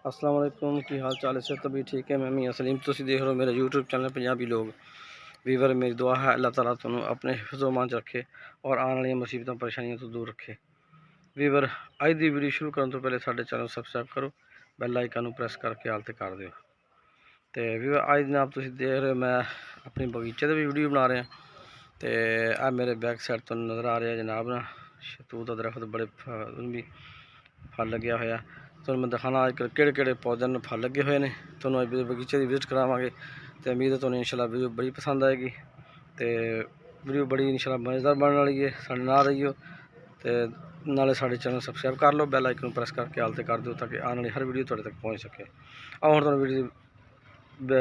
अस्सलाम वालेकुम, की हाल चाल है? सब तभी ठीक है। मैं मियां सलीम, तुसी देख रहे हो मेरा यूट्यूब चैनल पंजाबी लोग। वीवर, मेरी दुआ है अल्लाह ताला तुहानू अपने हिफ्ज़ो मान च रखे और आने वाली मुसीबतों परेशानियों तो दूर रखे। वीवर, अज की वीडियो शुरू करने तो पहले साडे चैनल सबसक्राइब करो, बैल आइकन प्रेस करके आल ते कर दिओ। तो वीवर, अज जनाब तुसी देख रहे हो मैं अपने बगीचे की वीडियो बना रहा। तो आ मेरे बैक साइड तो नज़र आ रहा है जनाब ना शहतूत का दरख्त, बड़े भी फल लगे होया। तो मैं दिखाना अजकल किहड़े पौधे में फल लगे हुए हैं। तो अज बगीचे की विजिट करावांगे तो उम्मीद है तुहानू इंशाल्लाह वीडियो बड़ी पसंद आएगी। तो वीडियो बड़ी इंशाल्लाह मज़ेदार बनने वाली है। साडे नाल रहियो तो नाले साडे चैनल सबसक्राइब कर लो, बैल आइकन प्रेस करके आल ते कर दो ताकि आने वाली हर वीडियो तुहाडे तक पहुँच सके। आओ हुण तुहानू वीडियो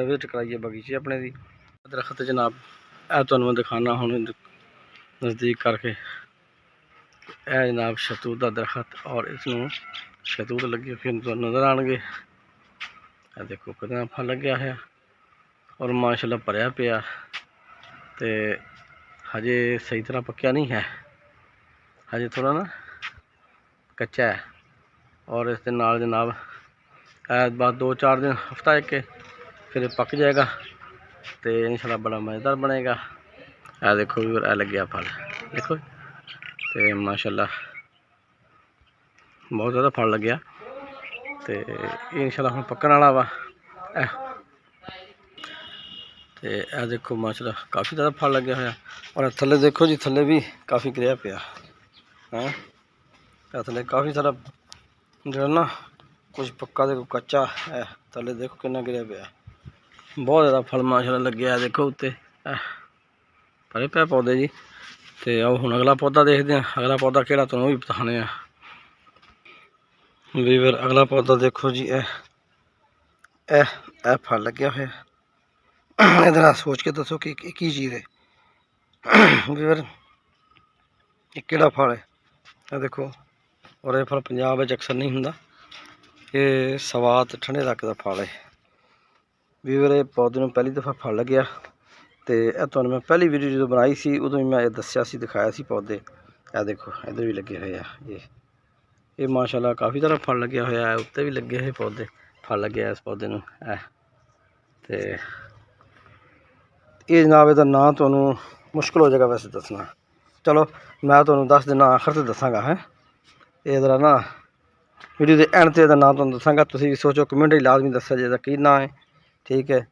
विजिट कराइए बगीचे अपने दी। दरख्त जनाब ए तुहानू मैं दिखाना हुण नज़दीक करके। यह जनाब शहतूत का दरख्त और इसनों शहतूत लगे फिर नज़र आएंगे। देखो कितना फल लग्या है और माशाल्लाह भरया पिया। तो हजे सही तरह पक्या नहीं है, हजे थोड़ा ना कच्चा है। और इस नाल जनाब बस 2-4 दिन हफ्ता एक फिर पक जाएगा तो इंशाल्लाह बड़ा मज़ेदार बनेगा। यह देखो भी लग गया फल, देखो तो माशाल्लाह बहुत ज़्यादा फल लग गया। तो इंशाल्लाह हम पकन वाला वा। तो यह देखो माशाल्लाह काफ़ी ज़्यादा फल लगे हुए। और थले देखो जी, थले भी काफ़ी गिरया पिया है। थले काफ़ी सारा जो ना कुछ पक्का तो कच्चा है। थले देखो कितना गिरया पिया, बहुत ज़्यादा फल माशाल्लाह लगे है। देखो उत्ते भरे पे पौधे जी। तो आओ हुण अगला पौधा देखते हैं, अगला पौधा केड़ा तुहानू भी बताने हैं। वीवर, अगला पौधा देखो जी, ए फल लग्या होया। इधर सोच के दसो कि की चीज़ है। वीवर, ये केड़ा फल है? ये देखो, और ये फल पंजाब में अक्सर नहीं हुंदा, ये सवात ठंडे इलाके का फल है। वीवर, ये पौधे में पहली दफ़ा फल लग्या। तो यह तुहानू मैं पहली वीडियो जो बनाई सी उदों ही मैं दस्या सी, दिखाया सी पौधे। यह देखो इधर भी लगे हुए हैं। ये माशाल्लाह काफ़ी सारा फल लग्या होया है। उत्ते भी लगे हुए पौधे, फल लगे इस पौधे नूं। तो ये जनाब इसका नाम तुहानू मुश्किल हो जाएगा वैसे दसना। चलो मैं तुहानू दस दिना आखिर से दसांगा है। ये जरा ना वीडियो के एंड से नाम तुहानू दसांगा, तुसीं भी सोचो कमेंट ही लाजमी दस्या जे की ना है, ठीक है।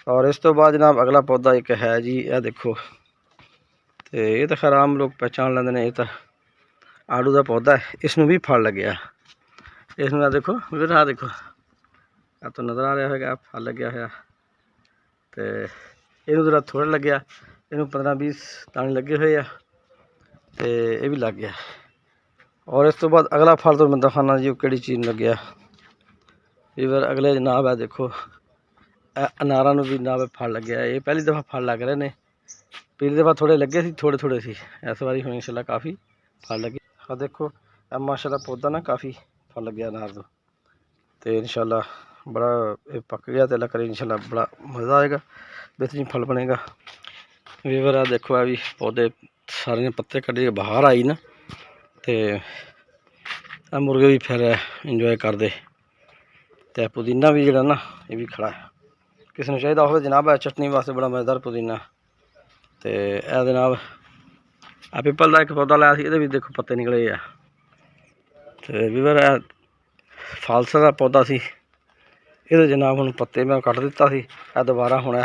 और इस तो बाद जनाब अगला पौधा एक है जी, यह देखो। तो ये तो खैर आम लोग पहचान लेंदे ने, ये तो आड़ू का पौधा है। इसनों भी फल लग्या, इसमें देखो वीर, आ देखो तो नज़र आ रहा है फल लग्या होया। तो इनू जरा थोड़ा लग्या, इनू 15-20 दाने लगे हुए हैं। तो यह भी लग गया। और इस तो बाद अगला फल तो मैं दिखाना जी कि चीज़ लग गया। वीवर, अगले जनाब है देखो, अनारा भी जनाब फल लगे। ये पहली दफ़ा फल लग रहे हैं, पिछली दफ़ा थोड़े लगे सी, थोड़े सी। इस बारी हम इंशाल्लाह काफ़ी फल लगे। हाँ देखो माशाल्लाह पौधा ना काफ़ी फल लगे अनार तो इंशाल्लाह बड़ा पक गया तो अल्लाह करे इंशाल्लाह बड़ा मज़ा आएगा, बेहतरीन फल बनेगा। वीवर, आ देखो अभी पौधे सारे पत्ते कटे बाहर आई ना, तो मुर्गे भी फिर इंजॉय करते। तो पुदीना भी जरा ना ये भी खड़ा है, किसी ने चाहिए हो जनाब है चटनी वास्ते बड़ा मज़ेदार पुदीना। तो यह जनाब आ पिपल का एक पौधा लाया, ये भी देखो पत्ते निकले है। तो वीवर, फालसा का पौधा सी, ये जनाब हम पत्ते मैं कट दिता सी, दोबारा हुण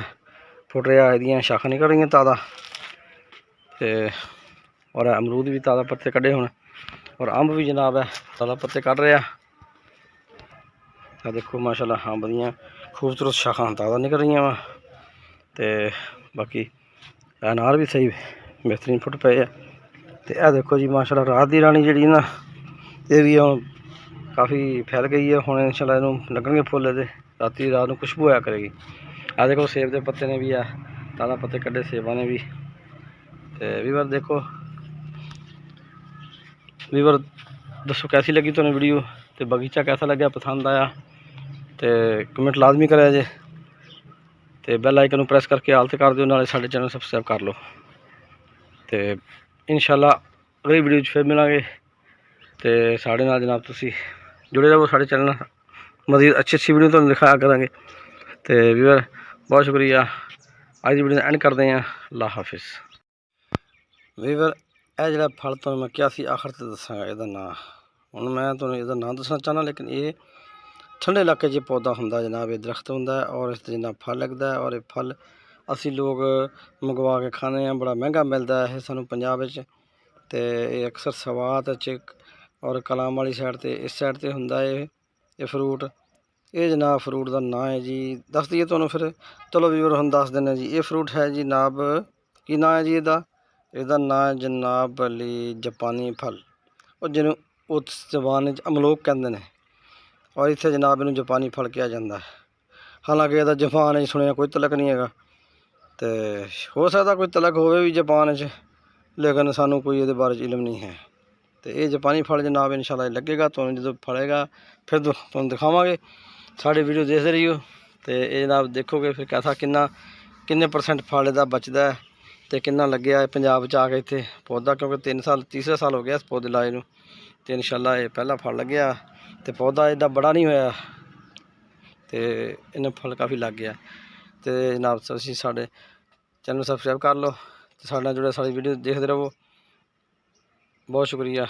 फुट रहा, यदियाँ शाखां निकल रही ताज़ा। तो और अमरूद भी ताज़ा पत्ते कढ़े हुण, और अंब भी जनाब है ताज़ा पत्ते कढ़ रहा। देखो माशाल्लाह अंब दियाँ खूबसूरत शाखां ताज़ा निकल रही वा। तो बाकी अनार भी सही बेहतरीन फुट पे है। तो यह देखो जी माशाल्लाह रात की रानी जी ना, ये भी हम काफ़ी फैल गई है। हुण इंशाल्लाह इनू लगणगे फुल, रात को खुशबू आया करेगी। आ देखो सेब के पत्ते ने भी है ताज़ा पत्ते कढ़े सेबा ने भी। तो वीवर देखो, वीवर दसो कैसी लगी तुहानू वीडियो, तो बगीचा कैसा लग्या, पसंद आया तो कमेंट लाजमी करा जे। तो बैल आइकन प्रेस करके आल ते कर दो, नाले साडे चैनल सबसक्राइब कर लो। तो इंशाल्लाह अगली वीडियो फिर मिलांगे। तो साढ़े नाल जनाब तुसी जुड़े रहो साढ़े चैनल मज़ीद अच्छी वीडियो तुहानूं दिखाया करांगे। तो व्यूअर बहुत शुक्रिया, अज की वीडियो एंड करते हैं। अल्लाह हाफिज़। व्यूअर यह जो फल तो मैं क्या सी आखिर तो दसांगा इहदा नाम, हुण मैं तुहानूं इहदा नाम दसना चाहना, लेकिन ये ठंडे इलाके च पौधा होंदा जनाब, ये दरख्त होंदा है और इस जनाब फल लगता है। और ये फल असी लोग मंगवा के खाने हैं, बड़ा महंगा मिलता है सानू पंजाब विच। ते ये अक्सर सवात और कलाम वाली साइड ते इस साइड ते हुंदा है ये फ्रूट। ये जनाब फ्रूट का नाम है जी, दस दिए तुहानूं फिर। चलो व्यूअर हुण दस दिन्ने जी। ये फ्रूट है जी जनाब, की नाम है जी ਇਹਦਾ ਨਾਂ ਹੈ जनाब अली जापानी फल, और जिन्हों उस जबान अमलोक कहते हैं, और इत्थे जनाब इनू जापानी फल कहा जाता है। हालांकि यदा जापान सुनिया कोई तलक नहीं है, तो हो सकता कोई तलक होवे भी जापान च, लेकिन सानू कोई ये बारे इलम नहीं है। तो ये जापानी फल जनाब इंशाल्लाह लगेगा, तो जो फलेगा फिर तुहानूं दिखावांगे। साड़ी वीडियो देखते रहियो, तो ये जनाब देखोगे फिर कैसा किन्ने परसेंट फल इहदा बचदा है, तो किन्ना लग्या है पंजाब च आके इत्थे पौधा, क्योंकि 3 साल तीसरा साल हो गया इस पौधे लाए नूं। तो इंशाल्लाह ये पहला फल लग्या, तो पौधा एडा बड़ा नहीं होया, तो इन्हें फल काफ़ी लग गया। तो जनाब तुसीं साडे चैनल सबसक्राइब कर लो, तो साडे नाल जुड़े सारी वीडियो देखते रहो। बहुत शुक्रिया।